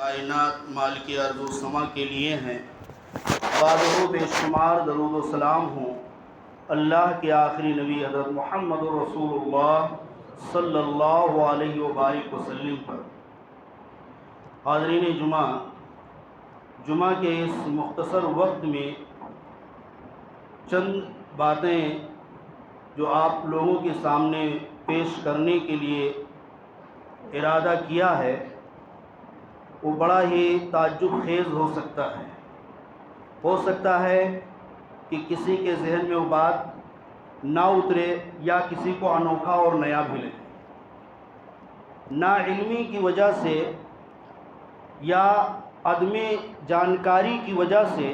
کائنات مالک ارض و سما کے لیے ہیں۔ بعد بے شمار درود و سلام ہوں اللہ کے آخری نبی حضرت محمد رسول اللہ صلی اللہ علیہ وآلہ وسلم پر۔ حاضرین جمعہ کے اس مختصر وقت میں چند باتیں جو آپ لوگوں کے سامنے پیش کرنے کے لیے ارادہ کیا ہے وہ بڑا ہی تعجب خیز ہو سکتا ہے کہ کسی کے ذہن میں وہ بات نہ اترے یا کسی کو انوکھا اور نیا بھی لگے۔ نا علمی کی وجہ سے یا عدم جانکاری کی وجہ سے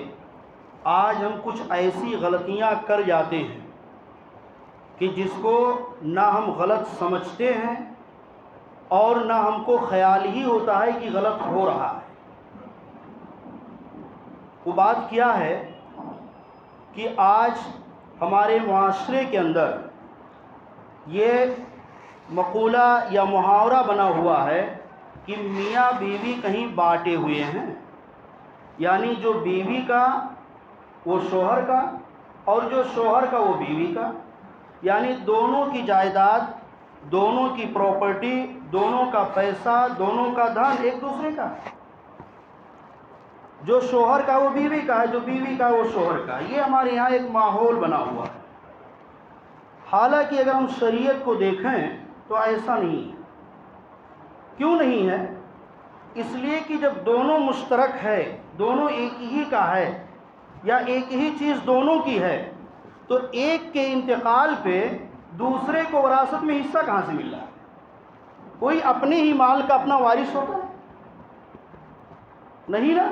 آج ہم کچھ ایسی غلطیاں کر جاتے ہیں کہ جس کو نہ ہم غلط سمجھتے ہیں اور نہ ہم کو خیال ہی ہوتا ہے کہ غلط ہو رہا ہے۔ وہ بات کیا ہے کہ آج ہمارے معاشرے کے اندر یہ مقولہ یا محاورہ بنا ہوا ہے کہ میاں بیوی کہیں بانٹے ہوئے ہیں، یعنی جو بیوی کا وہ شوہر کا اور جو شوہر کا وہ بیوی کا، یعنی دونوں کی جائیداد، دونوں کی پراپرٹی، دونوں کا پیسہ، دونوں کا دھن ایک دوسرے کا ہے۔ جو شوہر کا وہ بیوی کا ہے، جو بیوی کا وہ شوہر کا۔ یہ ہمارے یہاں ایک ماحول بنا ہوا ہے۔ حالانکہ اگر ہم شریعت کو دیکھیں تو ایسا نہیں ہے۔ کیوں نہیں ہے؟ اس لیے کہ جب دونوں مشترک ہے، دونوں ایک ہی کا ہے یا ایک ہی چیز دونوں کی ہے، تو ایک کے انتقال پہ دوسرے کو وراثت میں حصہ کہاں سے مل رہا ہے؟ کوئی اپنے ہی مال کا اپنا وارث ہوتا ہے؟ نہیں نا؟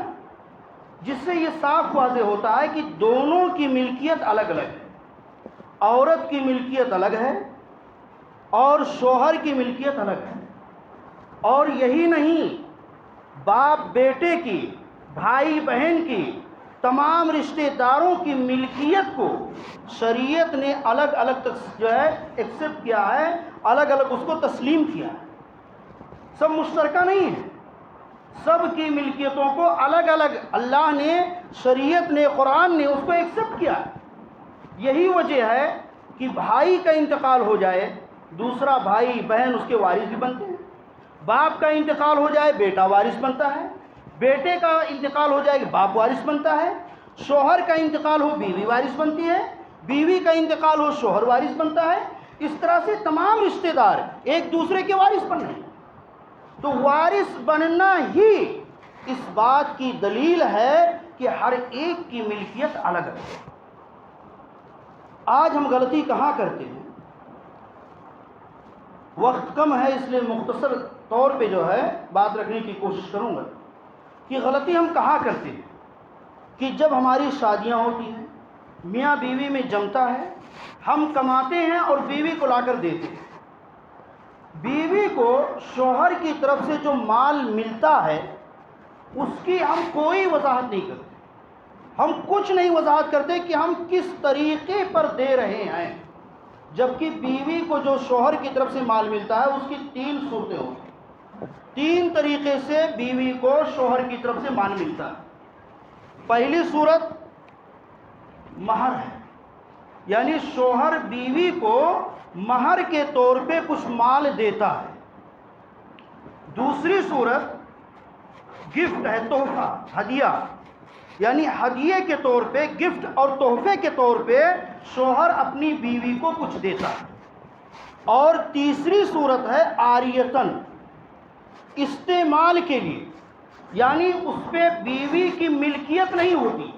جس سے یہ صاف واضح ہوتا ہے کہ دونوں کی ملکیت الگ الگ ہے۔ عورت کی ملکیت الگ ہے اور شوہر کی ملکیت الگ ہے۔ اور یہی نہیں، باپ بیٹے کی، بھائی بہن کی، تمام رشتہ داروں کی ملکیت کو شریعت نے الگ الگ ایکسپٹ کیا ہے، الگ الگ اس کو تسلیم کیا ہے۔ سب مشترکہ نہیں ہے، سب کی ملکیتوں کو الگ الگ اللہ نے، شریعت نے، قرآن نے اس کو ایکسپٹ کیا ہے۔ یہی وجہ ہے کہ بھائی کا انتقال ہو جائے دوسرا بھائی بہن اس کے وارث بھی بنتے ہیں، باپ کا انتقال ہو جائے بیٹا وارث بنتا ہے، بیٹے کا انتقال ہو جائے باپ وارث بنتا ہے، شوہر کا انتقال ہو بیوی وارث بنتی ہے، بیوی کا انتقال ہو شوہر وارث بنتا ہے۔ اس طرح سے تمام رشتہ دار ایک دوسرے کے وارث بن رہے ہیں۔ تو وارث بننا ہی اس بات کی دلیل ہے کہ ہر ایک کی ملکیت الگ ہے۔ آج ہم غلطی کہاں کرتے ہیں؟ وقت کم ہے اس لیے مختصر طور پہ بات رکھنے کی کوشش کروں گا کہ غلطی ہم کہاں کرتے ہیں کہ جب ہماری شادیاں ہوتی ہیں، میاں بیوی میں جمتا ہے، ہم کماتے ہیں اور بیوی کو لا کر دیتے ہیں۔ بیوی کو شوہر کی طرف سے جو مال ملتا ہے اس کی ہم کوئی وضاحت نہیں کرتے، ہم کچھ نہیں وضاحت کرتے کہ ہم کس طریقے پر دے رہے ہیں۔ جبکہ بیوی کو جو شوہر کی طرف سے مال ملتا ہے اس کی 3 صورتیں ہوتی ہیں۔ 3 طریقے سے بیوی کو شوہر کی طرف سے مال ملتا ہے۔ پہلی صورت مہر ہے، یعنی شوہر بیوی کو مہر کے طور پہ کچھ مال دیتا ہے۔ دوسری صورت گفٹ ہے، تحفہ، ہدیہ، یعنی ہدیے کے طور پہ، گفٹ اور تحفے کے طور پہ شوہر اپنی بیوی کو کچھ دیتا ہے۔ اور تیسری صورت ہے عاریتن، استعمال کے لیے، یعنی اس پہ بیوی کی ملکیت نہیں ہوتی،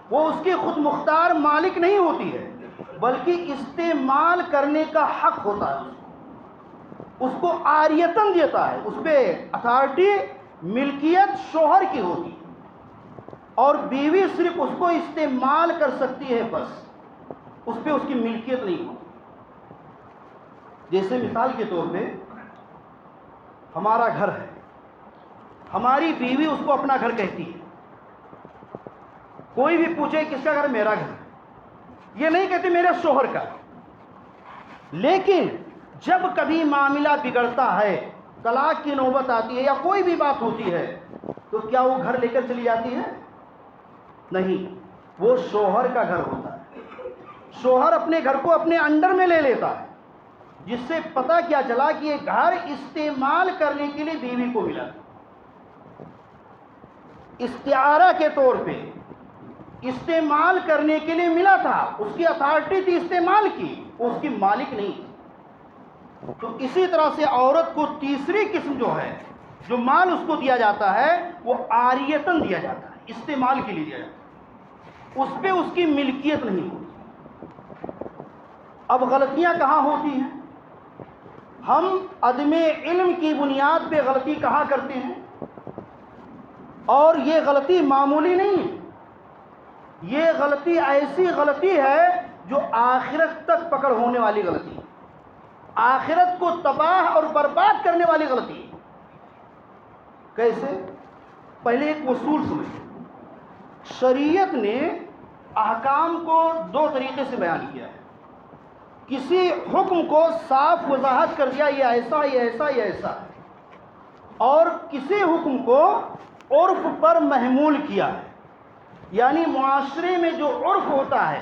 وہ اس کی خود مختار مالک نہیں ہوتی ہے، بلکہ استعمال کرنے کا حق ہوتا ہے، اس کو عاریتن دیتا ہے، اس پہ اتھارٹی، ملکیت شوہر کی ہوتی ہے اور بیوی صرف اس کو استعمال کر سکتی ہے، بس اس پہ اس کی ملکیت نہیں ہوتی۔ جیسے مثال کے طور پہ ہمارا گھر ہے، ہماری بیوی اس کو اپنا گھر کہتی ہے۔ کوئی بھی پوچھے کس کا گھر؟ میرا گھر ہے، یہ نہیں کہتے میرے شوہر کا۔ لیکن جب کبھی معاملہ بگڑتا ہے، طلاق کی نوبت آتی ہے یا کوئی بھی بات ہوتی ہے تو کیا وہ گھر لے کر چلی جاتی ہے؟ نہیں، وہ شوہر کا گھر ہوتا ہے. شوہر اپنے گھر کو اپنے انڈر میں لے لیتا ہے، جس سے پتہ کیا چلا کہ یہ گھر استعمال کرنے کے لیے بیوی کو ملا، استعارہ کے طور پہ استعمال کرنے کے لیے ملا تھا. اس کی اتھارٹی تھی استعمال کی، اس کی مالک نہیں تھی. تو اسی طرح سے عورت کو تیسری قسم جو ہے، جو مال اس کو دیا جاتا ہے، وہ عاریتاً دیا جاتا ہے، استعمال کے لیے دیا جاتا ہے، اس پہ اس کی ملکیت نہیں ہوتی. اب غلطیاں کہاں ہوتی ہیں؟ ہم عدم علم کی بنیاد پہ غلطی کہاں کرتے ہیں، اور یہ غلطی معمولی نہیں ہے. یہ غلطی ایسی غلطی ہے جو آخرت تک پکڑ ہونے والی غلطی ہے، آخرت کو تباہ اور برباد کرنے والی غلطی ہے. کیسے؟ پہلے ایک اصول سمجھیں. شریعت نے احکام کو دو طریقے سے بیان کیا ہے. کسی حکم کو صاف وضاحت کر دیا، یہ ایسا یہ ایسا یہ ایسا ہے، اور کسی حکم کو عرف پر محمول کیا ہے. یعنی معاشرے میں جو عرف ہوتا ہے،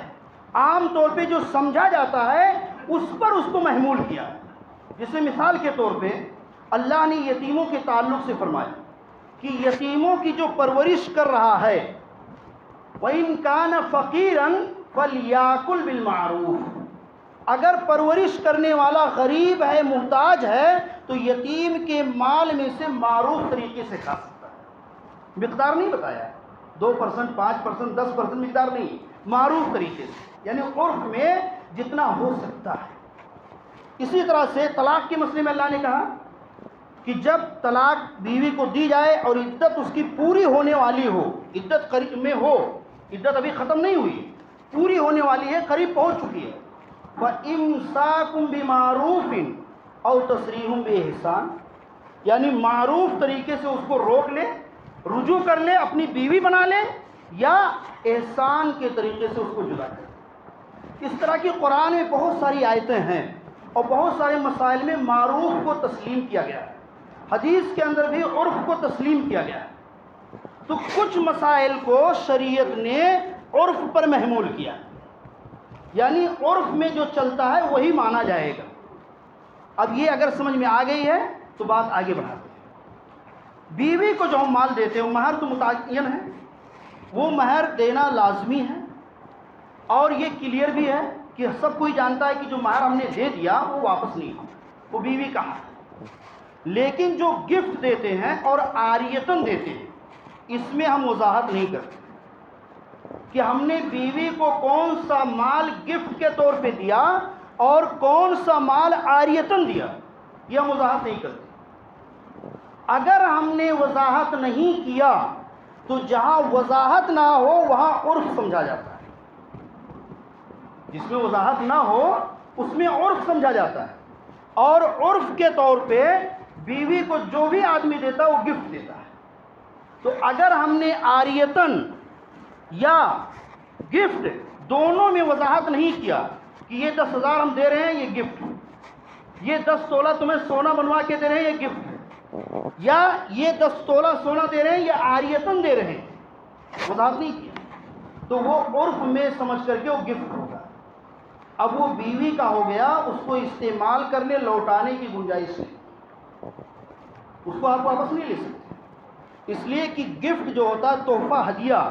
عام طور پہ جو سمجھا جاتا ہے، اس پر اس کو محمول کیا ہے. جیسے مثال کے طور پہ اللہ نے یتیموں کے تعلق سے فرمایا کہ یتیموں کی جو پرورش کر رہا ہے، وَإِن كَانَ فَقِيرًا فَلْيَأْكُلْ بِالْمَعْرُوفِ، اگر پرورش کرنے والا غریب ہے، محتاج ہے، تو یتیم کے مال میں سے معروف طریقے سے کھا سکتا ہے. مقدار نہیں بتایا، 2%، 5%، 10% مقدار نہیں، معروف طریقے سے، یعنی عرف میں جتنا ہو سکتا ہے. اسی طرح سے طلاق کے مسئلے میں اللہ نے کہا کہ جب طلاق بیوی کو دی جائے اور عدت اس کی پوری ہونے والی ہو، عدت قریب میں ہو، عدت ابھی ختم نہیں ہوئی، پوری ہونے والی ہے، قریب پہنچ چکی ہے، فَإِمْسَاكٌ بِمَعْرُوفٍ أَوْ تَسْرِيحٌ بِإِحْسَانٍ، یعنی معروف طریقے سے اس کو روک لے، رجوع کر لے، اپنی بیوی بنا لے، یا احسان کے طریقے سے اس کو جدا کرے. اس طرح کی قرآن میں بہت ساری آیتیں ہیں، اور بہت سارے مسائل میں معروف کو تسلیم کیا گیا ہے. حدیث کے اندر بھی عرف کو تسلیم کیا گیا ہے. تو کچھ مسائل کو شریعت نے عرف پر محمول کیا، یعنی عرف میں جو چلتا ہے وہی مانا جائے گا. اب یہ اگر سمجھ میں آ گئی ہے تو بات آگے بڑھاتے ہیں. بیوی کو جو ہم مال دیتے ہیں وہ مہر تو متعین ہے، وہ مہر دینا لازمی ہے، اور یہ کلیئر بھی ہے کہ سب کوئی جانتا ہے کہ جو مہر ہم نے دے دیا وہ واپس نہیں ہوگا، وہ بیوی کا حق ہے. لیکن جو گفٹ دیتے ہیں اور عاریتاً دیتے ہیں، اس میں ہم وضاحت نہیں کرتے کہ ہم نے بیوی کو کون سا مال گفٹ کے طور پہ دیا اور کون سا مال عاریتاً دیا، یہ ہم وضاحت نہیں کرتے. اگر ہم نے وضاحت نہیں کیا تو جہاں وضاحت نہ ہو وہاں عرف سمجھا جاتا ہے، جس میں وضاحت نہ ہو اس میں عرف سمجھا جاتا ہے. اور عرف کے طور پہ بیوی کو جو بھی آدمی دیتا ہے وہ گفٹ دیتا ہے. تو اگر ہم نے عاریتاً یا گفٹ دونوں میں وضاحت نہیں کیا کہ یہ 10,000 ہم دے رہے ہیں یہ گفٹ، یہ 10 تولہ تمہیں سونا بنوا کے دے رہے ہیں یہ گفٹ ہے، یا یہ 10 تولہ سونا دے رہے ہیں یہ عاریتاً دے رہے ہیں، وضاحت نہیں کیا، تو وہ عرف میں سمجھ کر کے وہ گفٹ ہوگا. اب وہ بیوی کا ہو گیا، اس کو استعمال کرنے لوٹانے کی گنجائش نہیں، اس کو آپ واپس نہیں لے سکتے. اس لیے کہ گفٹ جو ہوتا ہے تحفہ ہدیہ،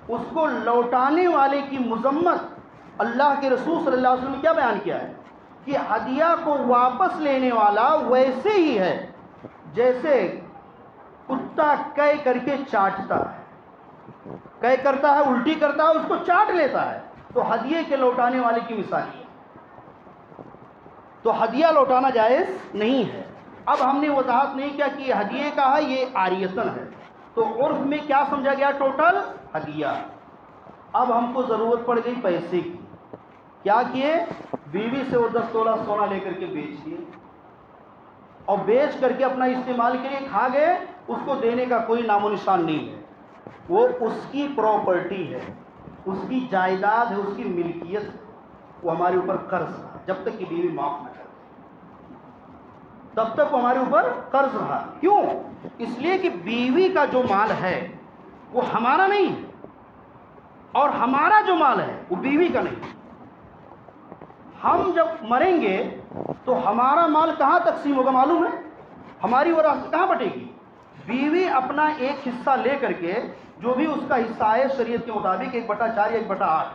اس کو لوٹانے والے کی مذمت اللہ کے رسول صلی اللہ علیہ وسلم نے کیا بیان کیا ہے کہ ہدیہ کو واپس لینے والا ویسے ہی ہے جیسے کتا قے کر کے چاٹتا ہے، قے کرتا ہے، الٹی کرتا ہے، اس کو چاٹ لیتا ہے، تو ہدیے کے لوٹانے والے کی مثال ہے. تو ہدیہ لوٹانا جائز نہیں ہے. اب ہم نے وضاحت نہیں کیا کہ یہ ہدیے کا ہے، یہ عاریتاً ہے، تو عرف میں کیا سمجھا گیا؟ ٹوٹل ہدیہ. اب ہم کو ضرورت پڑ گئی پیسے کی، کیا کیے؟ بیوی سے وہ 10 تولہ سونا لے کر کے بیچ دیے، اور بیچ کر کے اپنا استعمال کے لیے کھا گئے. اس کو دینے کا کوئی نام و نشان نہیں ہے، وہ اس کی پراپرٹی ہے، اس کی جائیداد ہے، اس کی ملکیت ہے، وہ ہمارے اوپر قرض ہے جب تک کہ بیوی معاف نہ کرے. تب تک وہ ہمارے اوپر قرض رہا. کیوں؟ اس لیے کہ بیوی کا جو مال ہے وہ ہمارا نہیں ہے، اور ہمارا جو مال ہے وہ بیوی کا نہیں. ہم جب مریں گے تو ہمارا مال کہاں تقسیم ہوگا معلوم ہے؟ ہماری وراثت کہاں بٹے گی؟ بیوی اپنا ایک حصہ لے کر کے، جو بھی اس کا حصہ ہے شریعت کے مطابق 1/4 یا 1/8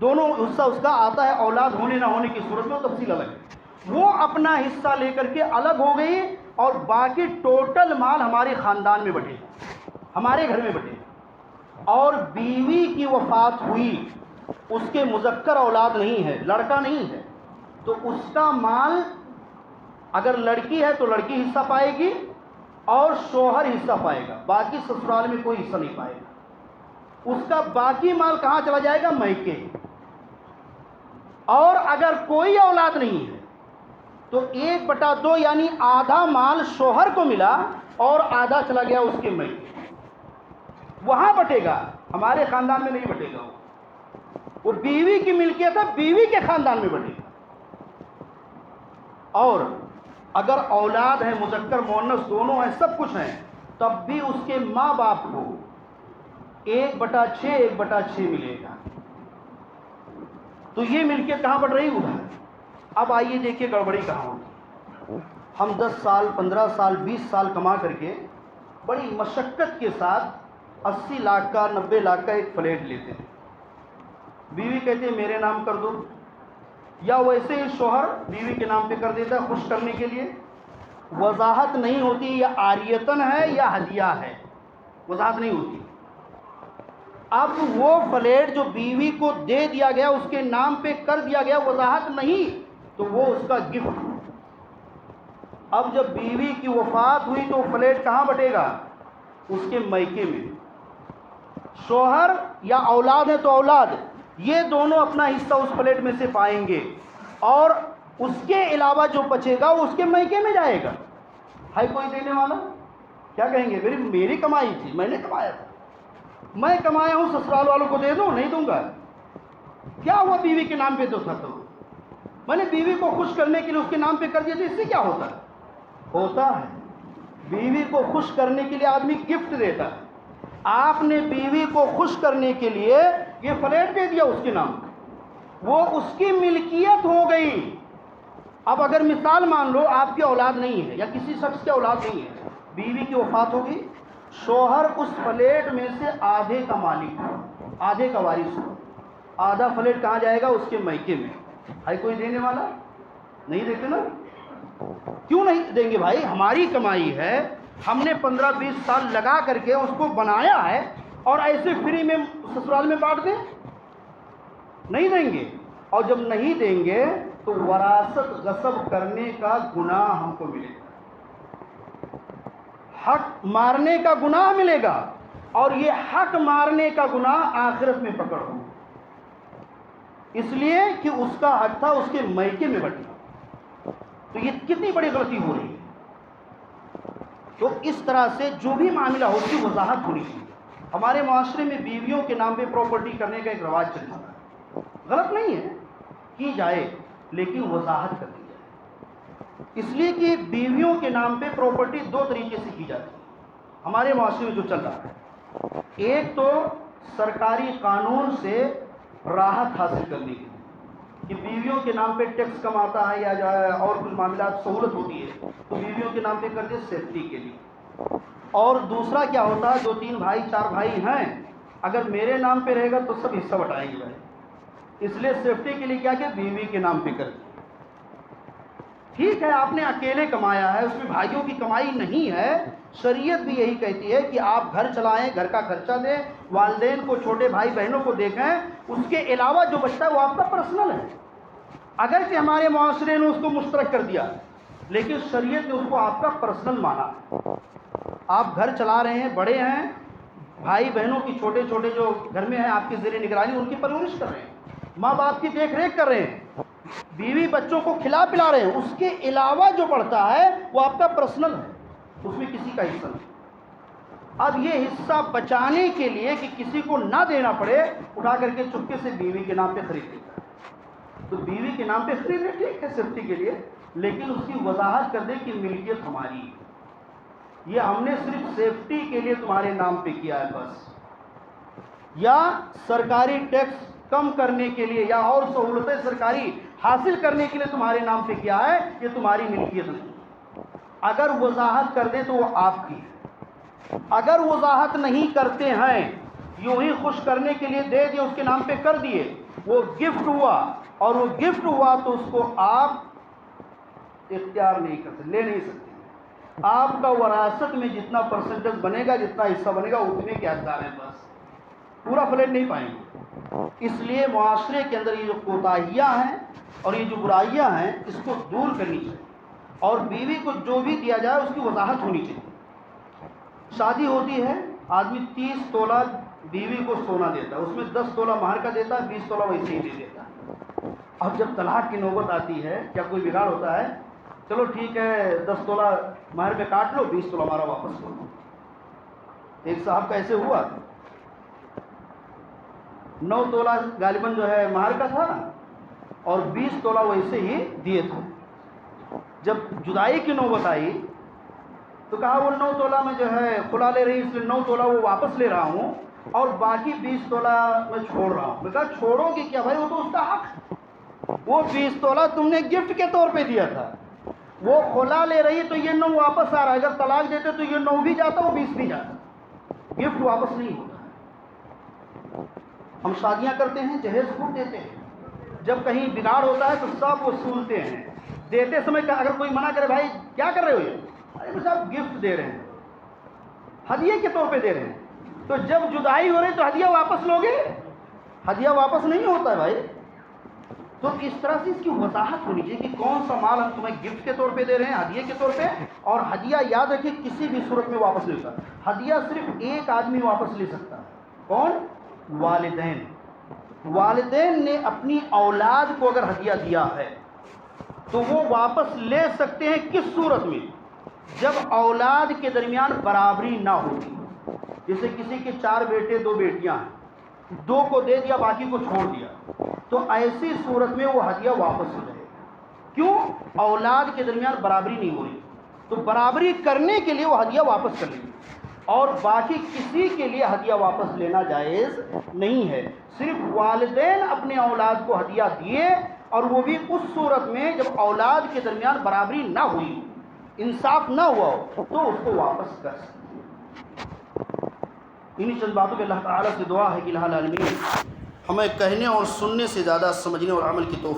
دونوں حصہ اس کا آتا ہے، اولاد ہونے نہ ہونے کی صورت میں وہ تفصیل الگ ہے، وہ اپنا حصہ لے کر کے الگ ہو گئی، اور باقی ٹوٹل مال ہمارے خاندان میں بٹے، ہمارے گھر میں بٹے. اور بیوی کی وفات ہوئی، اس کے مذکر اولاد نہیں ہے، لڑکا نہیں ہے، تو اس کا مال اگر لڑکی ہے تو لڑکی حصہ پائے گی اور شوہر حصہ پائے گا، باقی سسرال میں کوئی حصہ نہیں پائے گا. اس کا باقی مال کہاں چلا جائے گا؟ میکے. اور اگر کوئی اولاد نہیں ہے تو 1/2 یعنی آدھا مال شوہر کو ملا اور آدھا چلا گیا اس کے میکے. وہاں بٹے گا، ہمارے خاندان میں نہیں بٹے گا. وہ بیوی کی ملکیت ہے، بیوی کے خاندان میں بٹے گا. اور اگر اولاد ہے، مذکر مؤنث دونوں ہیں، سب کچھ ہیں، تب بھی اس کے ماں باپ کو 1/6 1/6 ملے گا. تو یہ ملکیت کہاں بٹ رہی؟ ادھر. اب آئیے دیکھیے گڑبڑی کہاں ہوتی. ہم 10 سال 15 سال 20 سال کما کر کے بڑی مشقت کے ساتھ 80 لاکھ کا 90 لاکھ کا ایک فلیٹ لیتے ہیں. بیوی کہتے ہیں میرے نام کر دو، یا ویسے ہی شوہر بیوی کے نام پہ کر دیتا ہے خوش کرنے کے لیے. وضاحت نہیں ہوتی یا عاریتن ہے یا ہدیہ ہے، وضاحت نہیں ہوتی. اب وہ فلیٹ جو بیوی کو دے دیا گیا، اس کے نام پہ کر دیا گیا، وضاحت نہیں، تو وہ اس کا گفٹ. اب جب بیوی کی وفات ہوئی تو فلیٹ کہاں بٹے گا؟ اس کے میکے میں. شوہر یا اولاد ہے تو اولاد، یہ دونوں اپنا حصہ اس فلیٹ میں سے پائیں گے، اور اس کے علاوہ جو بچے گا وہ اس کے میکے میں جائے گا. ہے کوئی دینے والا؟ کیا کہیں گے؟ میری کمائی تھی، میں نے کمایا تھا، میں کمایا ہوں، سسرال والوں کو دے دوں؟ نہیں دوں گا. کیا ہوا؟ بیوی کے نام پہ تو تھا، تو میں نے بیوی کو خوش کرنے کے لیے اس کے نام پہ کر دیا، تو اس سے کیا ہوتا ہے؟ ہوتا ہے بیوی کو خوش کرنے کے لیے آدمی گفٹ دیتا ہے. آپ نے بیوی کو خوش کرنے کے لیے یہ فلیٹ دے دیا اس کے نام پہ، وہ اس کی ملکیت ہو گئی. اب اگر مثال مان لو آپ کی اولاد نہیں ہے یا کسی شخص کی اولاد نہیں ہے، بیوی کی وفات ہوگی، شوہر اس فلیٹ میں سے آدھے کا مالک، آدھے کا وارث ہو. آدھا فلیٹ کہاں جائے گا؟ اس کے میکے میں. ہے کوئی دینے والا؟ نہیں دیتے نا. کیوں نہیں دیں گے بھائی؟ ہماری کمائی ہے، ہم نے 15-20 سال لگا کر کے اس کو بنایا ہے، اور ایسے فری میں سسرال میں بانٹ دیں؟ نہیں دیں گے. اور جب نہیں دیں گے تو وراثت غصب کرنے کا گناہ ہم کو ملے گا، حق مارنے کا گناہ ملے گا، اور یہ حق مارنے کا گناہ آخرت میں پکڑ ہو، اس لیے کہ اس کا حق تھا اس کے میکے میں بٹنا. تو یہ کتنی بڑی غلطی ہو رہی ہے. تو اس طرح سے جو بھی معاملہ ہوتی ہے وضاحت ہونی چاہیے. ہمارے معاشرے میں بیویوں کے نام پہ پراپرٹی کرنے کا ایک رواج چل رہا ہے. غلط نہیں ہے، کی جائے، لیکن وضاحت کر دی جائے. اس لیے کہ بیویوں کے نام پہ پراپرٹی 2 طریقے سے کی جاتی ہے ہمارے معاشرے میں جو چل رہا ہے. ایک تو سرکاری قانون سے راحت حاصل کرنے کے لیے کہ بیویوں کے نام پہ ٹیکس کم آتا ہے یا اور کچھ معاملات سہولت ہوتی ہے تو بیویوں کے نام پہ کر دے سیفٹی کے لیے. اور دوسرا کیا ہوتا ہے، 2-3 بھائی 4 بھائی ہیں، اگر میرے نام پہ رہے گا تو سب حصہ بٹائیں گے بھائی، اس لیے سیفٹی کے لیے کیا کہ بیوی کے نام پہ کر دیں. ٹھیک ہے، آپ نے اکیلے کمایا ہے، اس میں بھائیوں کی کمائی نہیں ہے. شریعت بھی یہی کہتی ہے کہ آپ گھر چلائیں، گھر کا خرچہ دیں، والدین کو، چھوٹے بھائی بہنوں کو دیکھیں، اس کے علاوہ جو بچتا ہے وہ آپ کا پرسنل ہے. اگرچہ ہمارے معاشرے نے اس کو مشترک کر دیا، لیکن شریعت نے اس کو آپ کا پرسنل مانا. آپ گھر چلا رہے ہیں، بڑے ہیں، بھائی بہنوں کی چھوٹے چھوٹے جو گھر میں ہیں آپ کی زیر نگرانی، ان کی پرورش کر رہے ہیں، ماں باپ کی دیکھ ریکھ کر رہے ہیں، بیوی بچوں کو کھلا پلا رہے ہیں. اس کے علاوہ جو پڑتا ہے وہ آپ کا پرسنل ہے، اس میں کسی کا حصہ نہیں. اب یہ حصہ بچانے کے لیے کہ کسی کو نہ دینا پڑے، اٹھا کر کے چپکے سے بیوی کے نام پہ خرید لیتا ہے. تو بیوی کے نام پہ خرید لے، ٹھیک ہے، سیفٹی کے لیے، لیکن اس کی وضاحت کر دے کہ ملکیت ہماری ہے، یہ ہم نے صرف سیفٹی کے لیے تمہارے نام پہ کیا ہے بس، یا سرکاری ٹیکس کم کرنے کے لیے یا اور سہولتیں سرکاری حاصل کرنے کے لیے تمہارے نام پہ کیا ہے، یہ تمہاری ملکیت نہیں۔ اگر وضاحت کر دیں تو وہ آپ کی ہے، اگر وضاحت نہیں کرتے ہیں، یوں ہی خوش کرنے کے لیے دے دیا، اس کے نام پہ کر دیے، وہ گفٹ ہوا، اور وہ گفٹ ہوا تو اس کو آپ اختیار نہیں کر سکتے، لے نہیں سکتے۔ آپ کا وراثت میں جتنا پرسنٹیج بنے گا، جتنا حصہ بنے گا، اتنے کے حقدار ہیں، بس پورا فلیٹ نہیں پائیں گے۔ اس لیے معاشرے کے اندر یہ جو کوتاہیاں ہیں اور یہ جو برائیاں ہیں، اس کو دور کرنی چاہیے، اور بیوی کو جو بھی دیا جائے اس کی وضاحت ہونی چاہیے۔ شادی ہوتی ہے، آدمی 30 تولہ بیوی کو سونا دیتا ہے، اس میں 10 تولہ مہر کا دیتا ہے، 20 تولہ ویسے ہی دے دیتا ہے۔ اب جب طلاق کی نوبت آتی ہے، کیا کوئی بگاڑ ہوتا ہے؟ چلو ٹھیک ہے، 10 تولہ مہر پہ کاٹ لو، 20 تولہ ہمارا واپس کرو۔ ایک صاحب کا ایسے ہوا، 9 تولہ غالباً جو ہے مہر کا تھا، اور 20 تولہ ویسے ہی دیے تھے۔ جب جدائی کی نوبت آئی تو کہا وہ 9 تولہ میں جو ہے کھلا لے رہی، اس لیے 9 تولہ وہ واپس لے رہا ہوں، اور باقی 20 تولہ میں چھوڑ رہا ہوں۔ میں کہا چھوڑو گی کیا بھائی، وہ تو اس کا حق، وہ 20 تولہ تم نے گفٹ کے طور پہ دیا تھا، وہ کھلا لے رہی تو یہ 9 واپس آ رہا ہے، اگر طلاق دیتے تو یہ 9 بھی جاتا، وہ 20 بھی جاتا، گفٹ واپس نہیں ہوتا۔ ہم شادیاں کرتے ہیں، جہیز خوب دیتے ہیں، جب کہیں بگاڑ ہوتا ہے تو سب وصولتے ہیں، دیتے سمے اگر کوئی منع کرے بھائی کیا کر رہے ہو، یہ ارے صاحب گفٹ دے رہے ہیں، ہدیے کے طور پہ دے رہے ہیں، تو جب جدائی ہو رہی تو ہدیہ واپس لوگے؟ ہدیہ واپس نہیں ہوتا ہے بھائی۔ تو اس طرح سے اس کی وضاحت ہونی چاہیے کہ کون سا مال ہم تمہیں گفٹ کے طور پہ دے رہے ہیں، ہدیے کے طور پہ، اور ہدیہ یاد رکھیے کسی بھی صورت میں واپس نہیں ہوتا۔ ہدیہ صرف ایک آدمی واپس لے سکتا ہے، کون؟ والدین۔ والدین نے اپنی اولاد کو اگر ہدیہ دیا ہے تو وہ واپس لے سکتے ہیں، کس صورت میں؟ جب اولاد کے درمیان برابری نہ ہوگی، جیسے کسی کے 4 بیٹے 2 بیٹیاں ہیں، 2 کو دے دیا باقی کو چھوڑ دیا، تو ایسی صورت میں وہ ہدیہ واپس ہو جائے گا۔ کیوں؟ اولاد کے درمیان برابری نہیں ہو رہی، تو برابری کرنے کے لیے وہ ہدیہ واپس کر لیں گے، اور باقی کسی کے لیے ہدیہ واپس لینا جائز نہیں ہے۔ صرف والدین اپنے اولاد کو ہدیہ دیے، اور وہ بھی اس صورت میں جب اولاد کے درمیان برابری نہ ہوئی، انصاف نہ ہوا ہو، تو اس کو واپس کر سکتے ہیں۔ انہی چند باتوں پہ اللہ تعالیٰ سے دعا ہے کہ الہ العالمین ہمیں کہنے اور سننے سے زیادہ سمجھنے اور عمل کی توفیق